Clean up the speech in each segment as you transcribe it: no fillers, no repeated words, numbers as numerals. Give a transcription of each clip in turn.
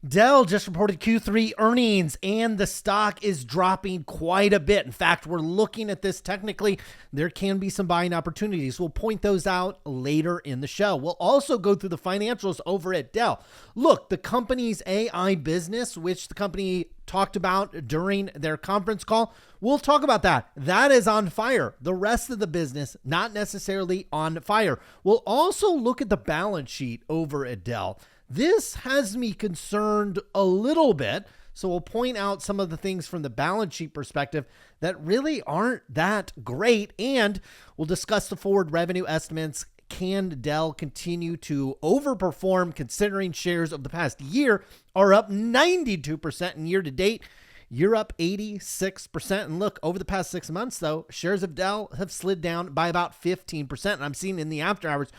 Dell just reported Q3 earnings and the stock is dropping quite a bit. In fact, we're looking at this technically. There can be some buying opportunities. We'll point those out later in the show. We'll also go through the financials over at Dell. Look, the company's AI business, which the company talked about during their conference call, we'll talk about that. That is on fire. The rest of the business, not necessarily on fire. We'll also look at the balance sheet over at Dell. This has me concerned a little bit. So we'll point out some of the things from the balance sheet perspective that really aren't that great. And we'll discuss the forward revenue estimates. Can Dell continue to overperform considering shares of the past year are up 92% in year to date? You're up 86%. And look, over the past 6 months, though, shares of Dell have slid down by about 15%. And I'm seeing in the after hours,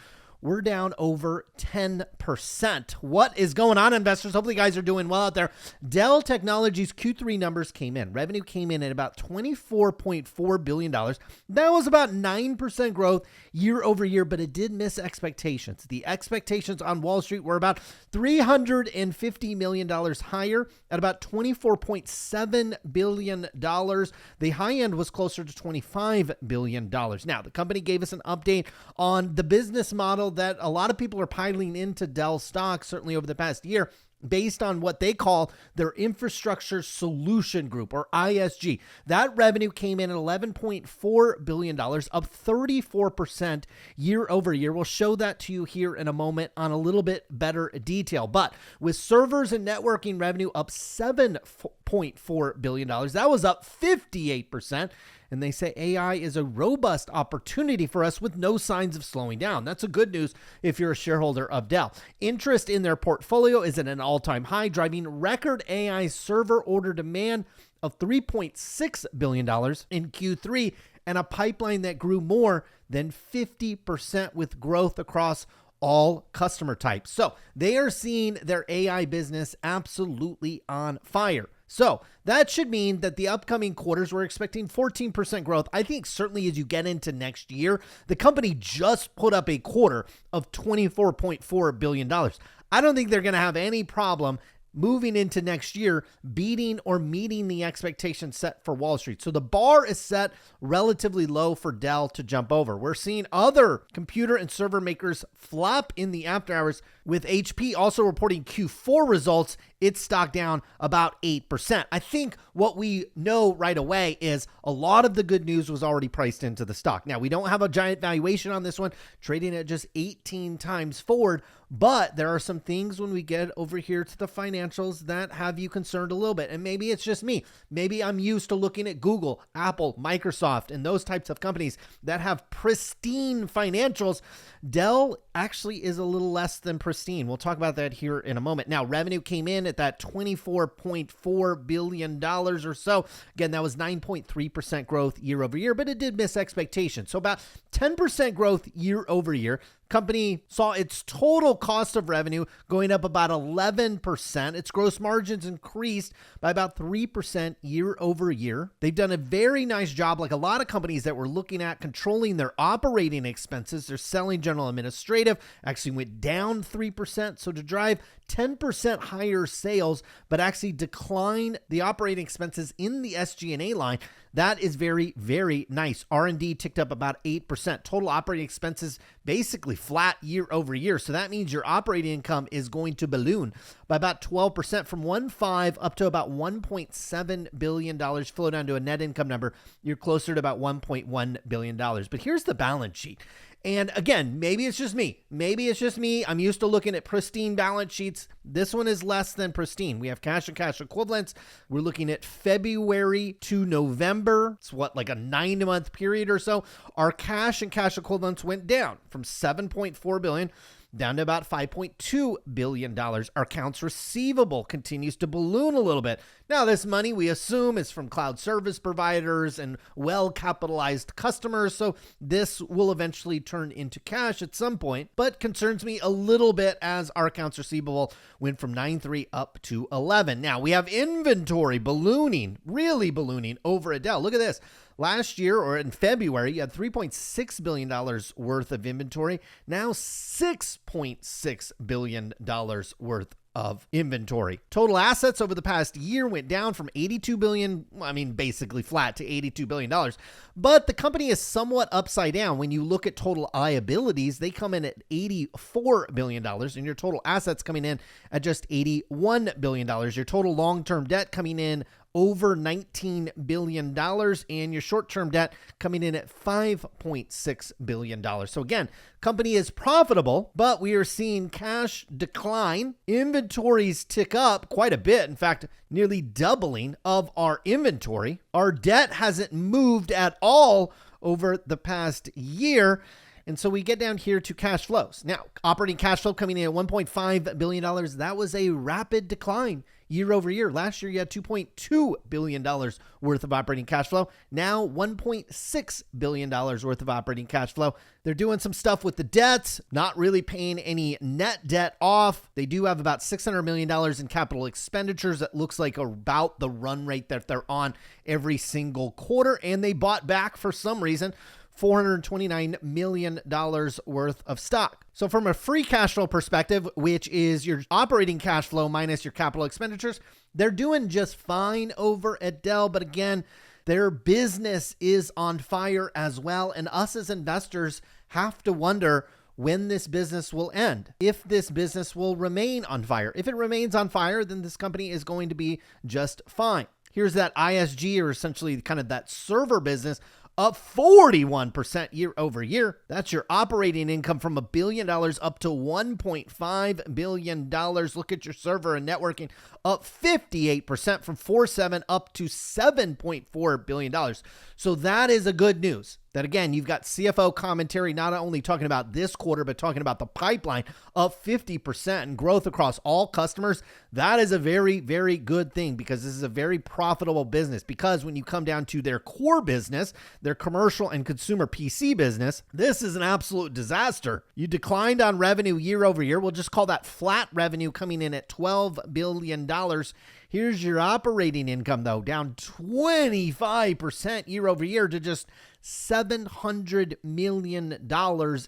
we're down over 10%. What is going on, investors? Hopefully you guys are doing well out there. Dell Technologies Q3 numbers came in. Revenue came in at about $24.4 billion. That was about 9% growth year over year, but it did miss expectations. The expectations on Wall Street were about $350 million higher at about $24.7 billion. The high end was closer to $25 billion. Now, the company gave us an update on the business model that a lot of people are piling into Dell stock, certainly over the past year, based on what they call their Infrastructure Solution Group, or ISG. That revenue came in at $11.4 billion, up 34% year over year. We'll show that to you here in a moment on a little bit better detail. But with servers and networking revenue up $7.4 billion, that was up 58%. And they say AI is a robust opportunity for us with no signs of slowing down. That's a good news if you're a shareholder of Dell. Interest in their portfolio is at an all-time high, driving record AI server order demand of $3.6 billion in Q3 and a pipeline that grew more than 50% with growth across all customer types. So they are seeing their AI business absolutely on fire. So that should mean that the upcoming quarters, we're expecting 14% growth. I think certainly as you get into next year, the company just put up a quarter of $24.4 billion. I don't think they're going to have any problem moving into next year, beating or meeting the expectations set for Wall Street. So the bar is set relatively low for Dell to jump over. We're seeing other computer and server makers flop in the after hours, with HP also reporting Q4 results. Its stock down about 8%. I think what we know right away is a lot of the good news was already priced into the stock. Now, we don't have a giant valuation on this one, trading at just 18 times forward, but there are some things when we get over here to the financials that have you concerned a little bit. And maybe it's just me. Maybe I'm used to looking at Google, Apple, Microsoft, and those types of companies that have pristine financials. Dell actually is a little less than pristine. We'll talk about that here in a moment. Now, revenue came in at that $24.4 billion or so. Again, that was 9.3% growth year over year, but it did miss expectations. So about 10% growth year over year. Company saw its total cost of revenue going up about 11%. Its gross margins increased by about 3% year over year. They've done a very nice job, like a lot of companies that we're looking at, controlling their operating expenses. Their selling, general, administrative actually went down 3%. So to drive 10% higher sales, but actually decline the operating expenses in the SG&A line, that is very, very nice. R&D ticked up about 8%. Total operating expenses basically flat year over year. So that means your operating income is going to balloon by about 12% from 1.5 up to about $1.7 billion. Flow down to a net income number, you're closer to about $1.1 billion. But here's the balance sheet. And again, maybe it's just me. I'm used to looking at pristine balance sheets. This one is less than pristine. We have cash and cash equivalents. We're looking at February to November. It's like a 9-month period or so. Our cash and cash equivalents went down from $7.4 billion down to about $5.2 billion. Our accounts receivable continues to balloon a little bit. Now, this money we assume is from cloud service providers and well-capitalized customers, so this will eventually turn into cash at some point, but concerns me a little bit as our accounts receivable went from 9.3 up to 11. Now, we have inventory ballooning, really ballooning over at Dell. Look at this. Last year, or in February, you had $3.6 billion worth of inventory. Now $6.6 billion worth of inventory. Total assets over the past year went down from $82 billion, basically flat to $82 billion. But the company is somewhat upside down. When you look at total liabilities, they come in at $84 billion, and your total assets coming in at just $81 billion. Your total long-term debt coming in over $19 billion, and your short-term debt coming in at $5.6 billion. So again, company is profitable, but we are seeing cash decline. Inventories tick up quite a bit. In fact, nearly doubling of our inventory. Our debt hasn't moved at all over the past year. And so we get down here to cash flows. Now, operating cash flow coming in at $1.5 billion. That was a rapid decline year over year. Last year, you had $2.2 billion worth of operating cash flow. Now, $1.6 billion worth of operating cash flow. They're doing some stuff with the debts, not really paying any net debt off. They do have about $600 million in capital expenditures. That looks like about the run rate that they're on every single quarter. And they bought back, for some reason, $429 million worth of stock. So from a free cash flow perspective, which is your operating cash flow minus your capital expenditures, they're doing just fine over at Dell. But again, their business is on fire as well. And us as investors have to wonder when this business will end, if this business will remain on fire. If it remains on fire, then this company is going to be just fine. Here's that ISG, or essentially kind of that server business, up 41% year over year. That's your operating income from $1 billion up to $1.5 billion. Look at your server and networking, up 58% from 4.7 up to $7.4 billion. So that is a good news. That again, you've got CFO commentary, not only talking about this quarter, but talking about the pipeline up 50% and growth across all customers. That is a very, very good thing, because this is a very profitable business. Because when you come down to their core business, their commercial and consumer PC business, this is an absolute disaster. You declined on revenue year over year. We'll just call that flat revenue, coming in at $12 billion. Here's your operating income, though, down 25% year over year to just $700 million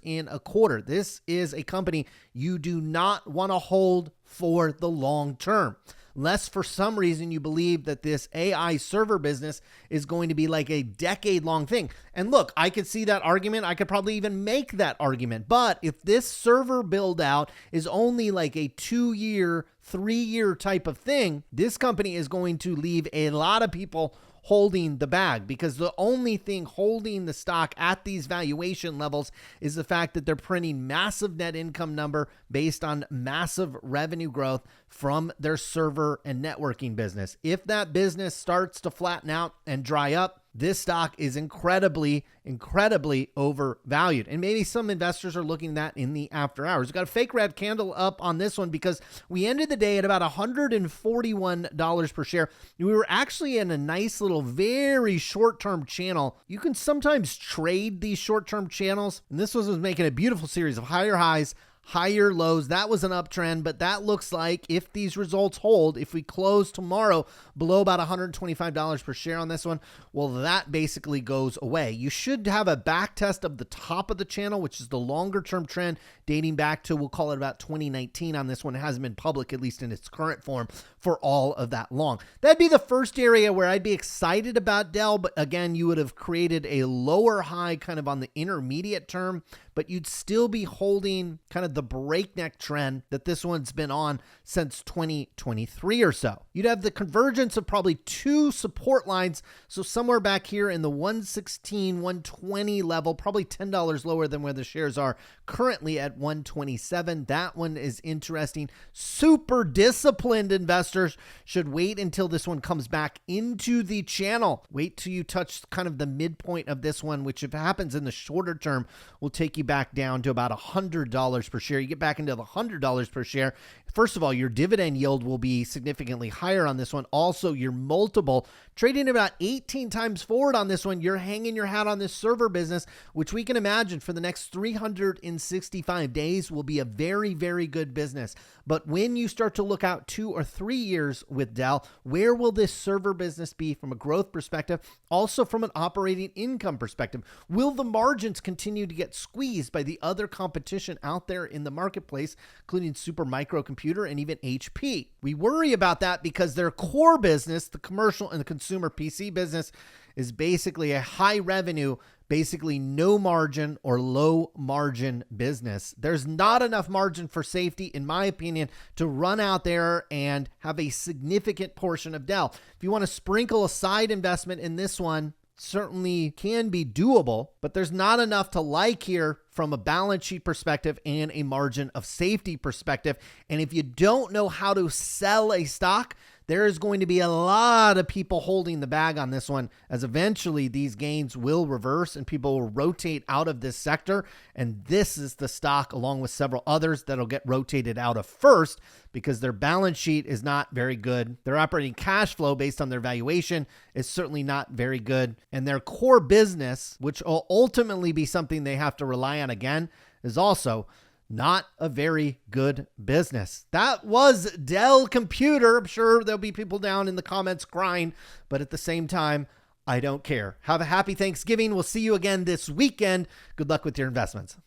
in a quarter. This is a company you do not want to hold for the long term, unless for some reason you believe that this AI server business is going to be like a decade-long thing. And look, I could see that argument. I could probably even make that argument. But if this server build-out is only like a 2-year, 3-year type of thing, this company is going to leave a lot of people holding the bag, because the only thing holding the stock at these valuation levels is the fact that they're printing massive net income number based on massive revenue growth from their server and networking business. If that business starts to flatten out and dry up, this stock is incredibly overvalued. And maybe some investors are looking at that in the after hours. We've got a fake red candle up on this one because we ended the day at about $141 per share. We were actually in a nice little, very short-term channel. You can sometimes trade these short-term channels. And this was making a beautiful series of higher highs, higher lows. That was an uptrend, but that looks like, if these results hold, if we close tomorrow below about $125 per share on this one, well, that basically goes away. You should have a back test of the top of the channel, which is the longer term trend dating back to, we'll call it about 2019 on this one. It hasn't been public, at least in its current form, for all of that long. That'd be the first area where I'd be excited about Dell, but again, you would have created a lower high kind of on the intermediate term, but you'd still be holding kind of the breakneck trend that this one's been on since 2023 or so. You'd have the convergence of probably two support lines. So somewhere back here in the 116, 120 level, probably $10 lower than where the shares are currently at 127. That one is interesting. Super disciplined investors should wait until this one comes back into the channel. Wait till you touch kind of the midpoint of this one, which if it happens in the shorter term, will take you back down to about $100 per share. You get back into the $100 per share. First of all, your dividend yield will be significantly higher on this one. Also, your multiple, trading about 18 times forward on this one. You're hanging your hat on this server business, which we can imagine for the next 365 days will be a very, very good business. But when you start to look out 2 or 3 years with Dell, where will this server business be from a growth perspective? Also from an operating income perspective, will the margins continue to get squeezed by the other competition out there in the marketplace, including Super Microcomputer and even HP? We worry about that because their core business, the commercial and the consumer PC business, is basically a high revenue, basically no margin or low margin business. There's not enough margin for safety, in my opinion, to run out there and have a significant portion of Dell. If you want to sprinkle a side investment in this one, certainly can be doable, but there's not enough to like here from a balance sheet perspective and a margin of safety perspective. And if you don't know how to sell a stock, there is going to be a lot of people holding the bag on this one, as eventually these gains will reverse and people will rotate out of this sector. And this is the stock, along with several others, that'll get rotated out of first because their balance sheet is not very good. Their operating cash flow based on their valuation is certainly not very good. And their core business, which will ultimately be something they have to rely on again, is also not a very good business. That was Dell Computer. I'm sure there'll be people down in the comments crying, but at the same time, I don't care. Have a happy Thanksgiving. We'll see you again this weekend. Good luck with your investments.